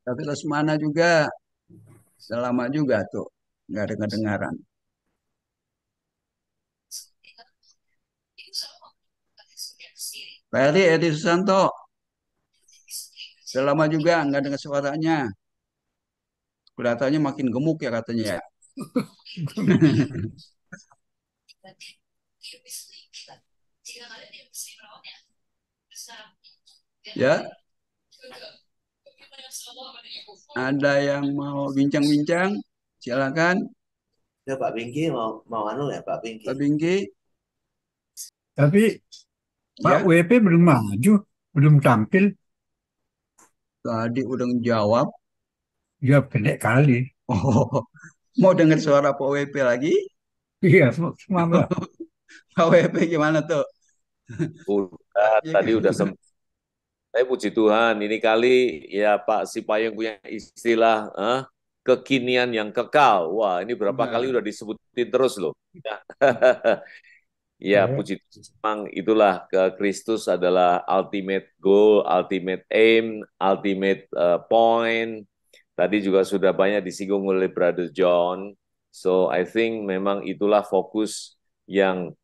David Lesmana juga udah lama juga tuh nggak dengar dengaran. Pak Edi Susanto udah lama juga nggak dengar suaranya. Kelihatannya makin gemuk ya katanya ya. Ya. Ada yang mau bincang-bincang? Silakan. Ya Pak Bingki mau anu ya Pak Bingki. Pak Bingki. Tapi Pak WP belum maju, belum tampil. Tadi udah jawab. Ya pendek kali. Oh, mau dengar suara Pak WP lagi? Iya, semangat. Pak WP gimana tuh? Tadi udah sempat. Saya puji Tuhan, ini kali ya Pak Sipayung punya istilah kekinian yang kekal. Wah, ini berapa kali udah disebutin terus loh. Ya, puji Tuhan, memang itulah Kristus adalah ultimate goal, ultimate aim, ultimate point. Tadi juga sudah banyak disinggung oleh Brother John. So, I think memang itulah fokus yang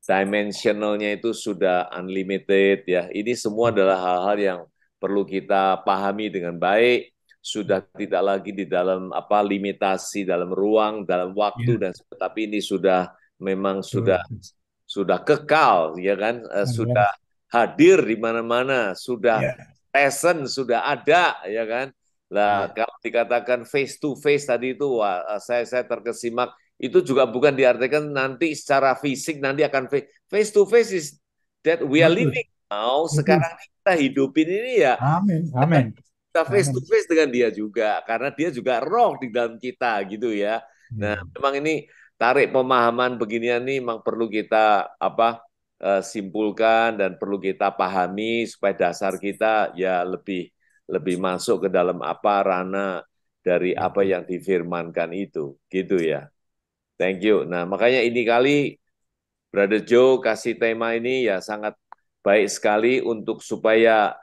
dimensionalnya itu sudah unlimited ya. Ini semua adalah hal-hal yang perlu kita pahami dengan baik. Sudah tidak lagi di dalam limitasi dalam ruang, dalam waktu dan tapi ini sudah memang sudah kekal ya kan, sudah hadir di mana-mana, sudah present, sudah ada ya kan. Lah kalau dikatakan face to face tadi itu saya terkesimak. Itu juga bukan diartikan nanti secara fisik nanti akan face to face is that we are living now. Sekarang kita hidupin ini ya. Amin. Kita face to face dengan dia juga karena dia juga roh di dalam kita gitu ya. Nah, memang ini tarik pemahaman beginian nih memang perlu kita simpulkan dan perlu kita pahami supaya dasar kita ya lebih masuk ke dalam ranah dari apa yang difirmankan itu gitu ya. Thank you. Nah, makanya ini kali Brother Joe kasih tema ini ya sangat baik sekali untuk supaya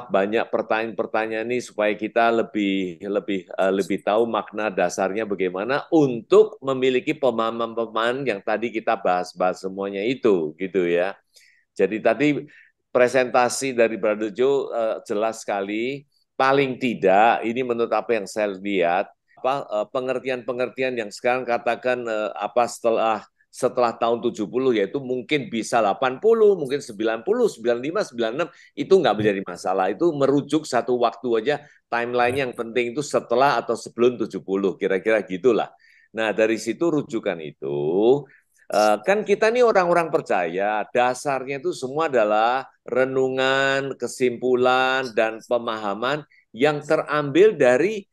banyak pertanyaan-pertanyaan ini supaya kita lebih tahu makna dasarnya bagaimana untuk memiliki pemahaman-pemahaman yang tadi kita bahas semuanya itu gitu ya. Jadi tadi presentasi dari Brother Joe jelas sekali. Paling tidak ini menurut apa yang saya lihat pengertian-pengertian yang sekarang katakan setelah tahun 70 yaitu mungkin bisa 80, mungkin 90, 95, 96 itu nggak menjadi masalah. Itu merujuk satu waktu aja, timeline yang penting itu setelah atau sebelum 70, kira-kira gitulah. Nah, dari situ rujukan itu kan kita nih orang-orang percaya, dasarnya itu semua adalah renungan, kesimpulan, dan pemahaman yang terambil dari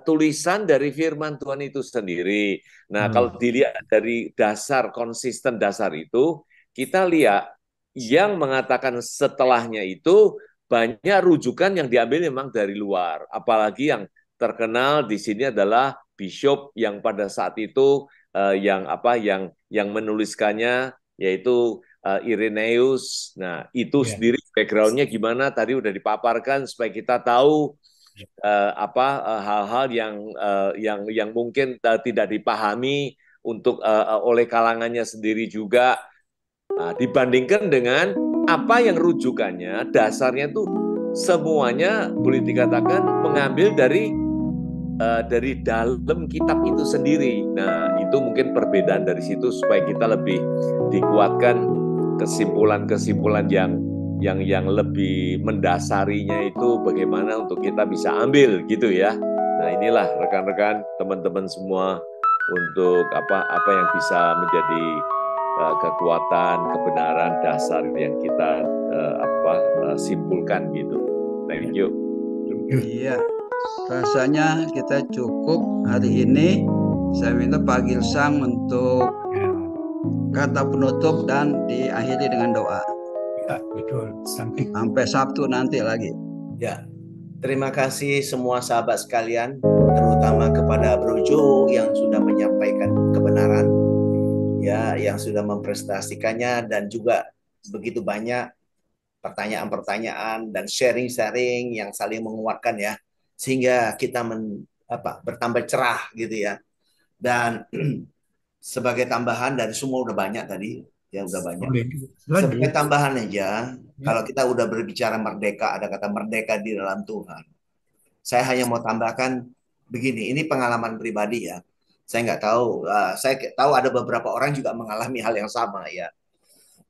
tulisan dari firman Tuhan itu sendiri. Nah, kalau dilihat dari dasar, konsisten dasar itu, kita lihat yang mengatakan setelahnya itu banyak rujukan yang diambil memang dari luar. Apalagi yang terkenal di sini adalah bishop yang pada saat itu yang menuliskannya yaitu Irenaeus. Nah, itu sendiri background-nya gimana tadi udah dipaparkan supaya kita tahu hal-hal yang mungkin tidak dipahami oleh kalangannya sendiri juga. Nah, dibandingkan dengan apa yang rujukannya, dasarnya tuh semuanya boleh dikatakan mengambil dari dalam kitab itu sendiri. Nah, itu mungkin perbedaan dari situ supaya kita lebih dikuatkan kesimpulan-kesimpulan yang lebih mendasarinya itu bagaimana untuk kita bisa ambil gitu ya. Nah, inilah rekan-rekan, teman-teman semua untuk apa yang bisa menjadi kekuatan, kebenaran dasar yang kita simpulkan gitu. Thank you. Iya. Rasanya kita cukup hari ini. Saya minta Pak Gilsang untuk kata penutup dan diakhiri dengan doa. Ya, betul. Sampai Sabtu nanti lagi. Ya, terima kasih semua sahabat sekalian, terutama kepada Bro Joe yang sudah menyampaikan kebenaran, ya, yang sudah mempresentasikannya, dan juga begitu banyak pertanyaan-pertanyaan dan sharing-sharing yang saling menguatkan ya, sehingga kita bertambah cerah gitu ya. Dan sebagai tambahan dari semua udah banyak tadi, ya udah banyak. Sebagai tambahan aja, kalau kita udah berbicara merdeka, ada kata merdeka di dalam Tuhan. Saya hanya mau tambahkan begini, ini pengalaman pribadi ya. Saya nggak tahu, saya tahu ada beberapa orang juga mengalami hal yang sama ya.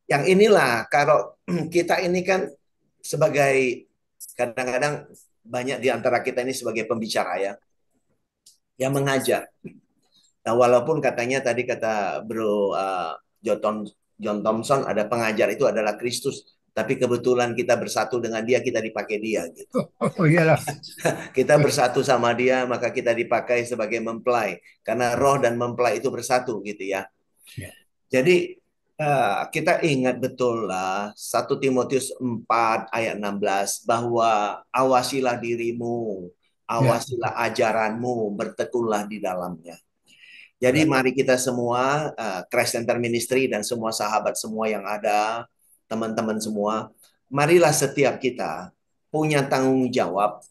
Yang inilah, kalau kita ini kan sebagai, kadang-kadang banyak di antara kita ini sebagai pembicara ya, yang mengajar. Nah, walaupun katanya tadi kata Bro John Thompson ada pengajar itu adalah Kristus, tapi kebetulan kita bersatu dengan dia, kita dipakai dia gitu. Oh iyalah. Kita bersatu sama dia, maka kita dipakai sebagai mempelai, karena roh dan mempelai itu bersatu gitu ya. Jadi kita ingat betul lah 1 Timotius 4 ayat 16 bahwa awasilah dirimu, awasilah ajaranmu, bertekunlah di dalamnya. Jadi mari kita semua, Christ Center Ministry dan semua sahabat semua yang ada, teman-teman semua, marilah setiap kita punya tanggung jawab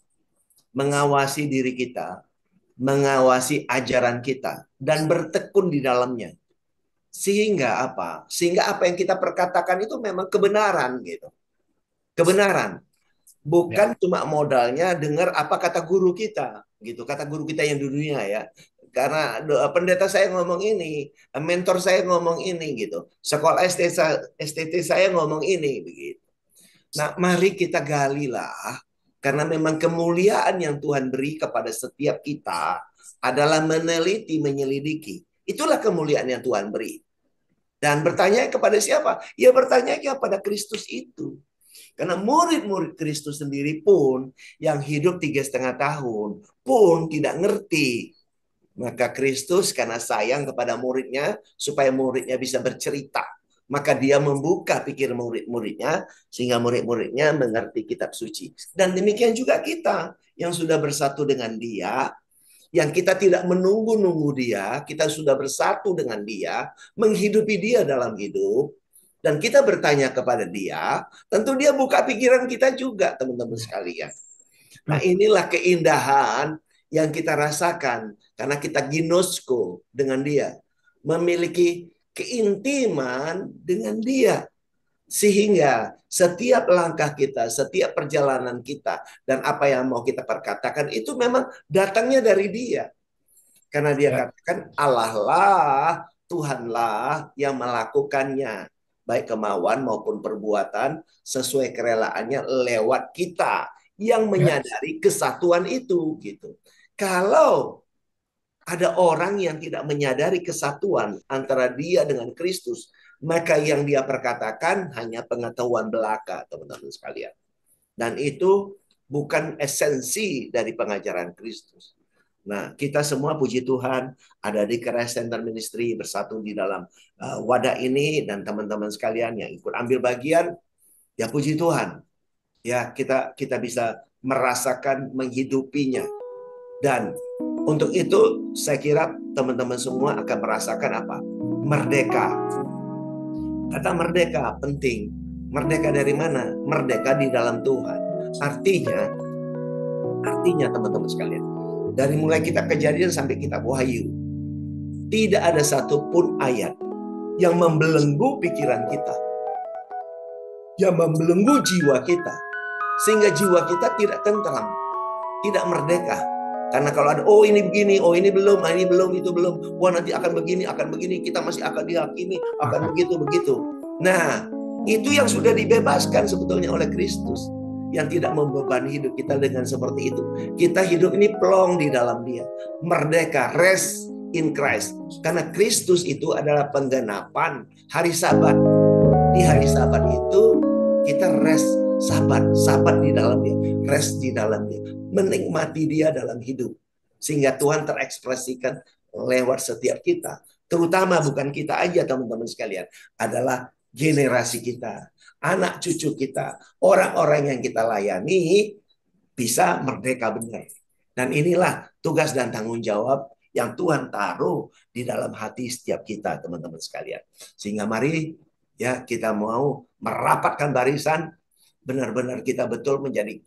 mengawasi diri kita, mengawasi ajaran kita, dan bertekun di dalamnya. Sehingga apa? Sehingga apa yang kita perkatakan itu memang kebenaran gitu. Kebenaran. Bukan cuma modalnya dengar apa kata guru kita gitu, kata guru kita yang di dunia ya. Karena pendeta saya ngomong ini, mentor saya ngomong ini gitu. Sekolah STT saya ngomong ini begitu. Nah, mari kita galilah, karena memang kemuliaan yang Tuhan beri kepada setiap kita adalah meneliti, menyelidiki. Itulah kemuliaan yang Tuhan beri. Dan bertanya kepada siapa? Ya bertanya kepada Kristus itu. Karena murid-murid Kristus sendiri pun yang hidup 3,5 tahun pun tidak ngerti. Maka Kristus karena sayang kepada muridnya supaya muridnya bisa bercerita. Maka dia membuka pikir murid-muridnya sehingga murid-muridnya mengerti kitab suci. Dan demikian juga kita yang sudah bersatu dengan dia. yang kita tidak menunggu-nunggu dia, kita sudah bersatu dengan dia, menghidupi dia dalam hidup, dan kita bertanya kepada dia, tentu dia buka pikiran kita juga, teman-teman sekalian. Nah, inilah keindahan yang kita rasakan karena kita ginosko dengan dia, memiliki keintiman dengan dia, sehingga setiap langkah kita, setiap perjalanan kita, dan apa yang mau kita perkatakan itu memang datangnya dari dia. Karena dia katakan Allah lah, Tuhan lah yang melakukannya, baik kemauan maupun perbuatan sesuai kerelaannya lewat kita yang menyadari kesatuan itu gitu. Kalau ada orang yang tidak menyadari kesatuan antara dia dengan Kristus, maka yang dia perkatakan hanya pengetahuan belaka, teman-teman sekalian. Dan itu bukan esensi dari pengajaran Kristus. Nah, kita semua puji Tuhan ada di Christ Center Ministry, bersatu di dalam wadah ini, dan teman-teman sekalian yang ikut ambil bagian, ya puji Tuhan. Ya, kita bisa merasakan menghidupinya. Dan untuk itu saya kira teman-teman semua akan merasakan apa? Merdeka. Kata merdeka penting. Merdeka dari mana? Merdeka di dalam Tuhan. Artinya teman-teman sekalian, dari mulai kita Kejadian sampai kitab Wahyu, tidak ada satupun ayat yang membelenggu pikiran kita, yang membelenggu jiwa kita, sehingga jiwa kita tidak tentram, tidak merdeka. Karena kalau ada, oh ini begini, oh ini belum, itu belum, wah nanti akan begini, kita masih akan dihakimi, akan begitu. Nah, itu yang sudah dibebaskan sebetulnya oleh Kristus, yang tidak membebani hidup kita dengan seperti itu. Kita hidup ini plong di dalam Dia, merdeka, rest in Christ. Karena Kristus itu adalah penggenapan hari Sabat. Di hari Sabat itu kita rest, sabat di dalam Dia, rest di dalam Dia, menikmati Dia dalam hidup, sehingga Tuhan terekspresikan lewat setiap kita. Terutama bukan kita aja, teman-teman sekalian, adalah generasi kita, anak cucu kita, orang-orang yang kita layani bisa merdeka benar. Dan inilah tugas dan tanggung jawab yang Tuhan taruh di dalam hati setiap kita, teman-teman sekalian. Sehingga mari ya kita mau merapatkan barisan, benar-benar kita betul menjadi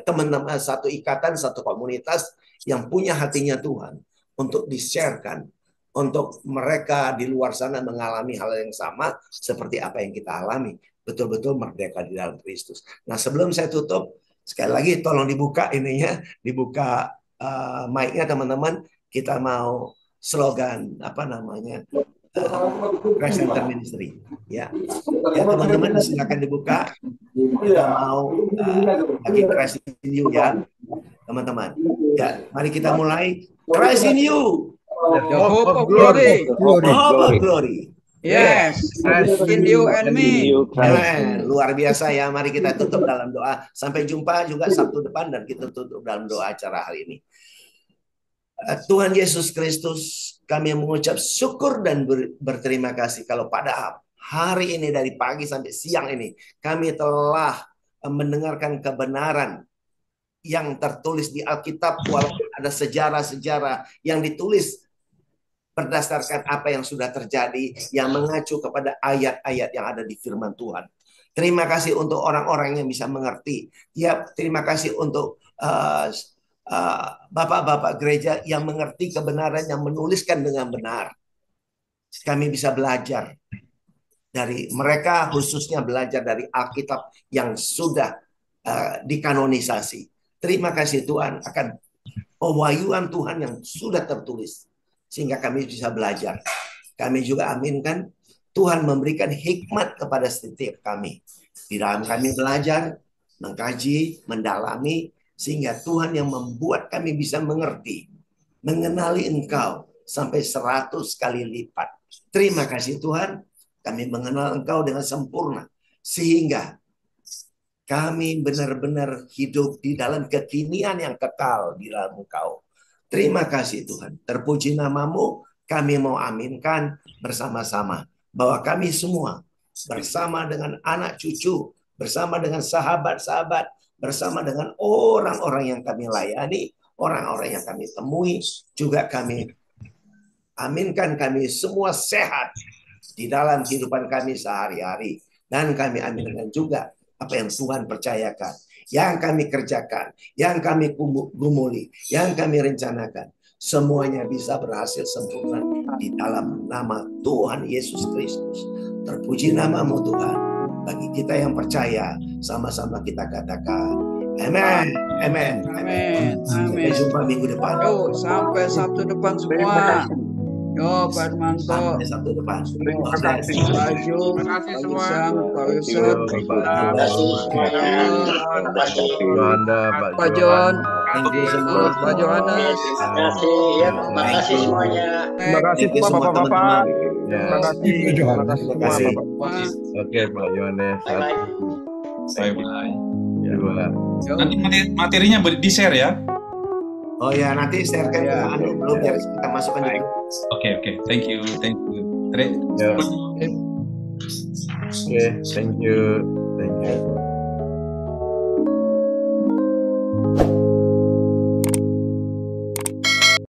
teman-teman, satu ikatan, satu komunitas yang punya hatinya Tuhan untuk di-sharekan, untuk mereka di luar sana mengalami hal yang sama seperti apa yang kita alami, betul-betul merdeka di dalam Kristus. Nah, sebelum saya tutup, sekali lagi tolong dibuka dibuka mic-nya teman-teman. Kita mau slogan Christ Center Ministry. Ya teman-teman, silakan dibuka. Kita mau lagi Christ in you ya teman-teman. Ya, mari kita mulai. Christ in you, the hope of glory. Hope of glory. Yes, Christ in you and me. Luar biasa ya. Mari kita tutup dalam doa. Sampai jumpa juga Sabtu depan, dan kita tutup dalam doa acara hari ini. Tuhan Yesus Kristus, kami mengucap syukur dan berterima kasih kalau pada hari ini dari pagi sampai siang ini kami telah mendengarkan kebenaran yang tertulis di Alkitab, walaupun ada sejarah-sejarah yang ditulis berdasarkan apa yang sudah terjadi, yang mengacu kepada ayat-ayat yang ada di firman Tuhan. Terima kasih untuk orang-orang yang bisa mengerti. Ya, terima kasih untuk bapak-bapak gereja yang mengerti kebenaran, yang menuliskan dengan benar. Kami bisa belajar dari mereka, khususnya belajar dari Alkitab yang sudah dikanonisasi. Terima kasih Tuhan akan pewahyuan Tuhan yang sudah tertulis, sehingga kami bisa belajar. Kami juga aminkan Tuhan memberikan hikmat kepada setiap kami di dalam kami belajar, mengkaji, mendalami, sehingga Tuhan yang membuat kami bisa mengerti, mengenali Engkau sampai 100 kali lipat. Terima kasih Tuhan, kami mengenal Engkau dengan sempurna, sehingga kami benar-benar hidup di dalam kekinian yang kekal di dalam Engkau. Terima kasih Tuhan, terpuji namamu. Kami mau aminkan bersama-sama bahwa kami semua bersama dengan anak cucu, bersama dengan sahabat-sahabat, bersama dengan orang-orang yang kami layani, orang-orang yang kami temui juga kami aminkan kami semua sehat di dalam kehidupan kami sehari-hari. Dan kami aminkan juga apa yang Tuhan percayakan, yang kami kerjakan, yang kami gumuli, yang kami rencanakan. Semuanya bisa berhasil sempurna di dalam nama Tuhan Yesus Kristus. Terpuji namamu Tuhan. Bagi kita yang percaya, sama-sama kita katakan, amin, amin, amin. Sampai jumpa minggu depan. Yuk, sampai Sabtu depan semua. Yo, Pak Hermanto. Sampai Sabtu depan. Terima kasih. Pak Jum, Pak Gisam, Pak Yusuf, Pak John, Pak Johannes. Terima kasih ya, terima kasih semuanya. Terima kasih semua Bapak-bapak. Terima kasih. Terima kasih. Oke, Pak Yohanes. Bye-bye. Nanti materinya di-share ya. Oh ya, nanti sharekan ke belum ya kita masukkan juga. Oke, thank you. Oke, thank you.